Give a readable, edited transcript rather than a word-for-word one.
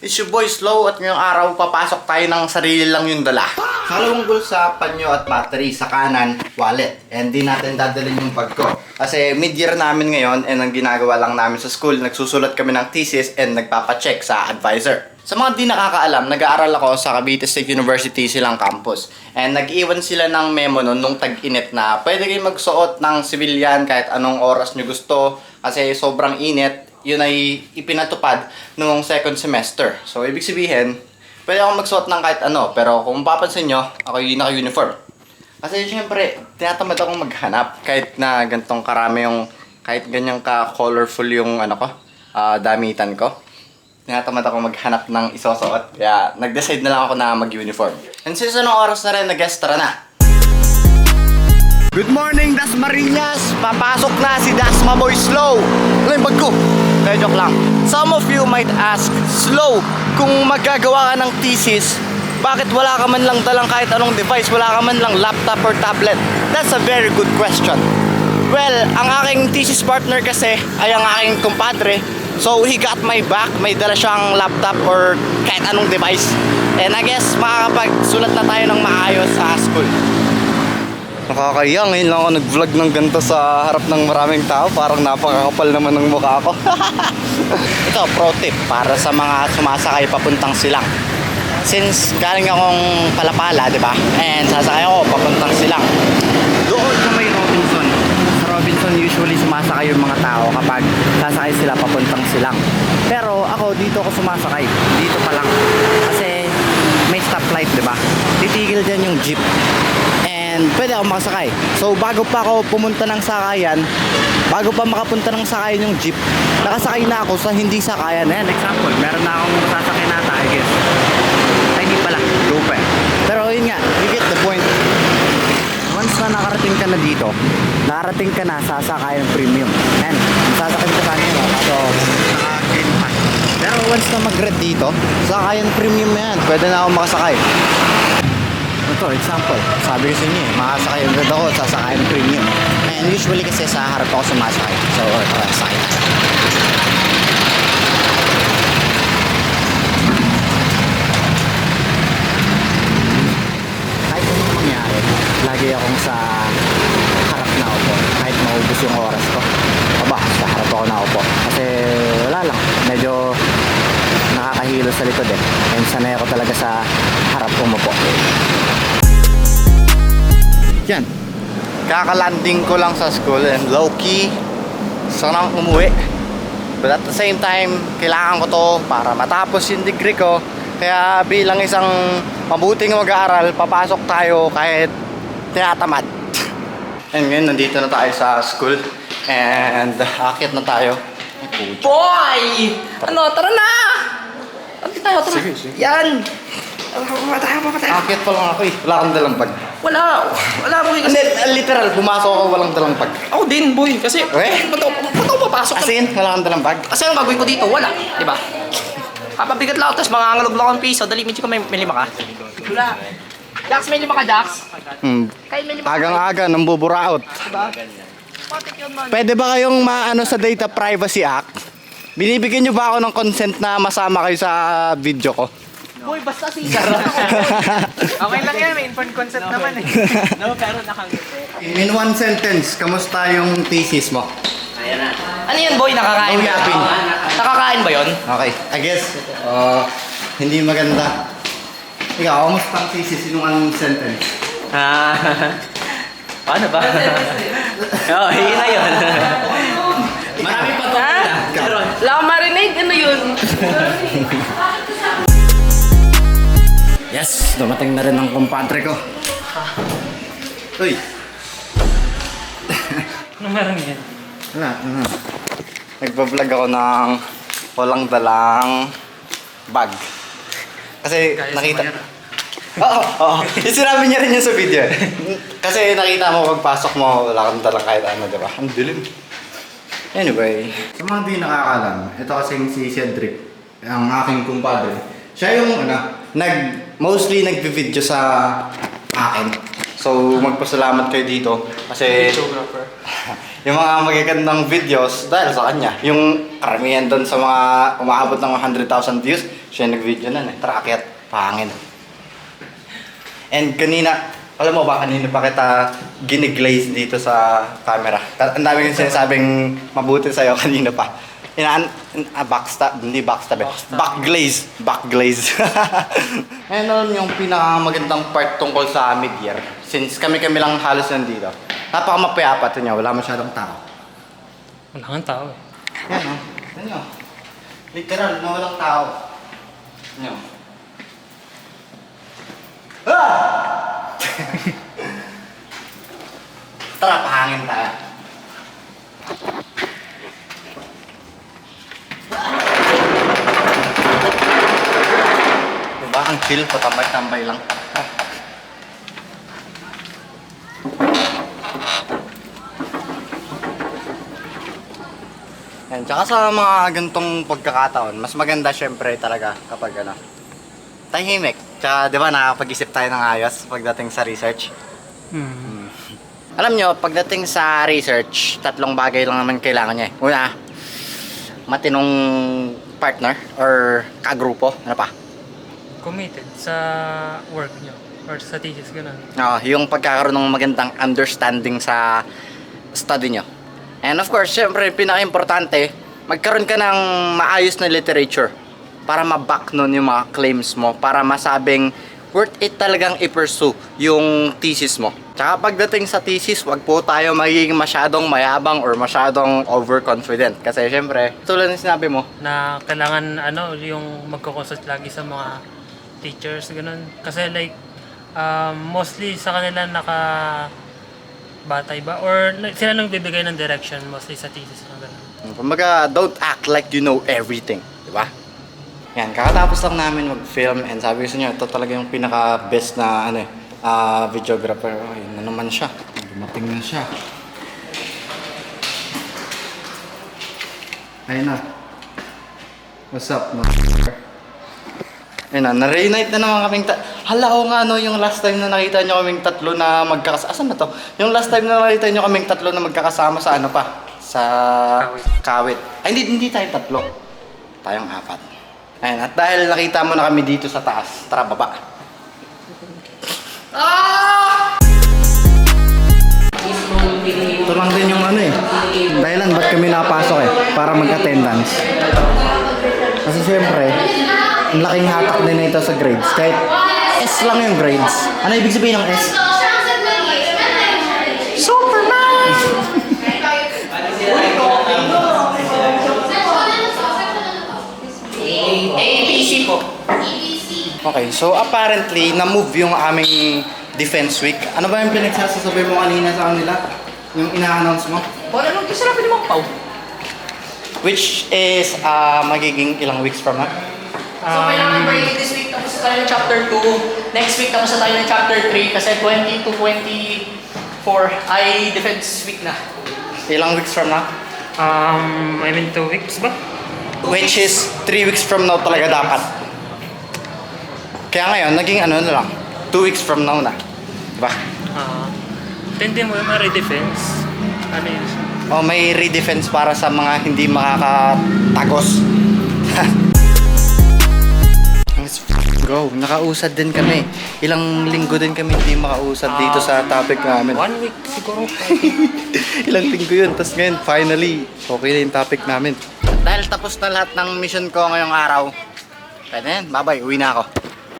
It's your boy Slow at ngayong araw papasok tayo ng sarili lang yung dala. Halawang bulsa, panyo at battery sa kanan, wallet. And di natin dadalhin yung bag ko. Kasi mid-year namin ngayon and ang ginagawa lang namin sa school, nagsusulat kami ng thesis and nagpapacheck sa advisor. Sa mga di nakakaalam, nag-aaral ako sa Cavite State University silang campus. And nag-iwan sila ng memo nun nung tag-init na pwede kayo magsuot ng civilian kahit anong oras nyo gusto kasi sobrang init. Yun ay ipinatupad noong second semester. So, ibig sabihin, pwede akong magsuot ng kahit ano. Pero kung mapapansin nyo, ako yung naka-uniform. Kasi syempre, tinatamad akong maghanap. Kahit na gantong karami yung, kahit ganyang ka-colorful yung ano ko, damitan ko. Tinatamad akong maghanap ng isusuot. Kaya, nag-decide na lang ako na mag-uniform. And since anong oras na rin, nag-guest, tara na. Good morning, Dasmariñas! Papasok na si Dasma Boy Slow! Ano yung bag ko? Joke lang. Some of you might ask, Slow, kung magagawa ka ng thesis, bakit wala ka man lang dalang kahit anong device? Wala ka man lang laptop or tablet? That's a very good question. Well, ang aking thesis partner kasi ay ang aking kumpadre. So, he got my back. May dala siyang laptop or kahit anong device. And I guess, makakapagsulat na tayo ng maayos sa school. Nakakaya, ngayon lang ako nag-vlog ng ganito sa harap ng maraming tao. Parang napakakapal naman ng mukha ko. Ito, pro tip para sa mga sumasakay papuntang Silang. Since galing akong Palapala, di ba? And sasakay ako papuntang Silang. Doon sa may Robinson. Sa Robinson usually sumasakay yung mga tao kapag sasakay sila papuntang Silang. Pero ako, dito ako sumasakay. Dito pa lang. Kasi may stoplight, di ba? Titigil dyan yung jeep. And pwede ako makasakay. So bago pa ako pumunta ng sakayan, bago pa makapunta ng sakayan yung jeep, nakasakay na ako sa hindi sakayan. Ayan, example, meron na akong sasakay na I guess. Ay, hindi pala, lupa. Pero yun nga, you get the point. Once na nakarating ka na dito, nakarating ka na sa sakayan premium. Ayan, sasakay ka sana yun. So, nakakain pa. Pero once na mag-grad dito, sakayan premium na yan. Pwede na ako makasakay. Ito, example, sabi ko sa inyo, makasakay yung grad ako, sasakay ng premium. And usually kasi sa harap ako sumasakay. So, sakay na. Kahit anong mangyari, lagi akong sa harap na upo. Kahit maubos yung oras ko. Aba, sa harap ako na upo. Kasi wala lang, medyo nakakahilo sa likod eh. And sanay ako talaga sa harap umupo. Yan. Kakalanding ko lang sa school and low-key sana akong umuwi. But at the same time, kailangan ko to para matapos yung degree ko. Kaya bilang isang mabuting mag-aaral, papasok tayo kahit tinatamad. And ngayon, nandito na tayo sa school. And akit na tayo. Boy! Ano? Tara na! Akit tayo, tara. Sige. Yan! Pamatay. Akit pa lang ako eh. Wala kang dalang bag. Wala boy kasi... Hindi, literal, pumasok ako walang dalang bag. Ako din boy kasi... Ba't ako papasok? As in, wala kang dalang bag. Kasi ang gagawin ko dito, wala. Diba? Papabigat lang ako, tapos mangangalog lang akong piso. Dali, medyo ko may 5 ka. Wala. Jax, may 5 ka, Jax? Kahit may 5 ka. Agang-aga, nang buburaot. Diba? Patik yun man. Pwede ba kayong maano sa Data Privacy Act? Binibigyan nyo ba ako ng consent na masama kayo sa video ko? Boy, basta si Okay lang yan, may informed consent naman eh. No, pero nakangit. In one sentence, kamusta yung thesis mo? Ayan na. Ano yan boy? Nakakain No ba? yapping. Nakakain ba yun? Okay, I guess, hindi maganda. Ikaw, kamusta ang thesis? Yung anong sentence? Paano ba? Oo, yun na yun. Marami pa to. Wala akong marinig, ano yun? Yes, dumating na rin ang kumpadre ko. Uy. Ano meron yan? Wala. Nagpa-vlog ako ng walang dalang bag. Kasi nakita... Oo. Sinabi niya rin yun sa video. Kasi nakita mo pagpasok mo, wala kang dalang kahit ano, diba? Ang dilim. Anyway. Sa mga di nakakalam, ito kasing si Cedric, ang aking kumpadre. Siya yung mostly nagvi-video sa akin. So, magpasalamat kayo dito kasi yung mga magagandang videos dahil sa kanya. Yung karamihan doon sa mga umaabot ng 100,000 views, Siya nag-video nun eh. Tara, akyat. Pangin. And kanina, alam mo ba, kanina pa kita giniglaze dito sa camera. Ang dami kong sinasabing mabuti sa'yo kanina pa. Backstab, hindi backstab eh. Backglaze. Backglaze. Ngayon yung pinakamagandang part tungkol sa mid-year. Since kami-kami lang halos nandito. Napakamapayapa ito niya, wala masyadong tao. Wala kang tao eh. Yan o. Yan o. Literal, na walang tao. Yan o. Ah! Tara, pahangin tayo. Diba? Ang chill, patambay-tambay lang. Yan, tsaka sa mga gantong pagkakataon, mas maganda syempre talaga kapag ano, tahimik. Tsaka di ba nakakapag-isip tayo ng ayos pagdating sa research. Alam nyo, pagdating sa research, 3 bagay lang naman kailangan niya eh. Una, matinong partner or kagrupo. Ano pa? Committed sa work nyo. Or sa thesis, gano'n. Yung pagkakaroon ng magandang understanding sa study nyo. And of course, syempre, pinaka-importante, magkaroon ka ng maayos na literature para ma-back nun yung mga claims mo, para masabing worth it talagang i-pursue yung thesis mo. Tsaka pagdating sa thesis, wag po tayo magiging masyadong mayabang or masyadong overconfident. Kasi syempre, tulad ng sinabi mo, Na kailangan yung magkoconsult lagi sa mga teachers, gano'n. Kasi like, mostly sa kanila batay ba? Or sila nang bibigay ng direction mostly sa thesis na gano'n. kumbaga, don't act like you know everything. Diba? Yan, kakatapos lang namin mag-film and sabi ko sa inyo, ito talaga yung pinaka-best na videographer. Oh, yun na naman siya. Dumating na siya. Ayun na. What's up, no? Ayun na, na-reunite na naman kaming Hala, oo nga, no, yung last time na nakita nyo kaming tatlo na magkakasama. Asan na to? Yung last time na nakita nyo kaming tatlo na magkakasama sa ano pa? Sa Kawit. Ay, hindi tayo tatlo. Tayong 4. Ayun, at dahil nakita mo na kami dito sa taas, tara baba. Ito lang din yung dahilan ba't kami napasok para mag-attendance. Kasi syempre, ang laking hatak din na ito sa grades. Kahit S lang yung grades. Ano ibig sabihin ng S? Superman! ABC po. Okay, so apparently, na-move yung aming defense week. Ano ba yung pinagsasasabi mo kanina sa kanila? Yung ina-announce mo? Wala nung kisarapin naman pa. Which is magiging ilang weeks from now? So kailangan ba this week tapos na tayo ng chapter 2, next week tapos na tayo ng chapter 3 kasi 20 to 24 ay defense week na. Ilang weeks from now? I mean 2 weeks ba? Which is 3 weeks from now talaga dapat. Kaya ngayon, naging na lang. 2 weeks from now na. Diba? Hindi mo yung redefense. Ano yun? O may redefense para sa mga hindi makakatagos. Let's go. Nakausad din kami. Ilang linggo din kami hindi makausad dito sa topic namin. 1 week siguro. Ilang linggo yun. Tapos ngayon, finally, okay na yung topic namin. Dahil tapos na lahat ng mission ko ngayong araw, pwede yan. Bye-bye. Uwi na ako.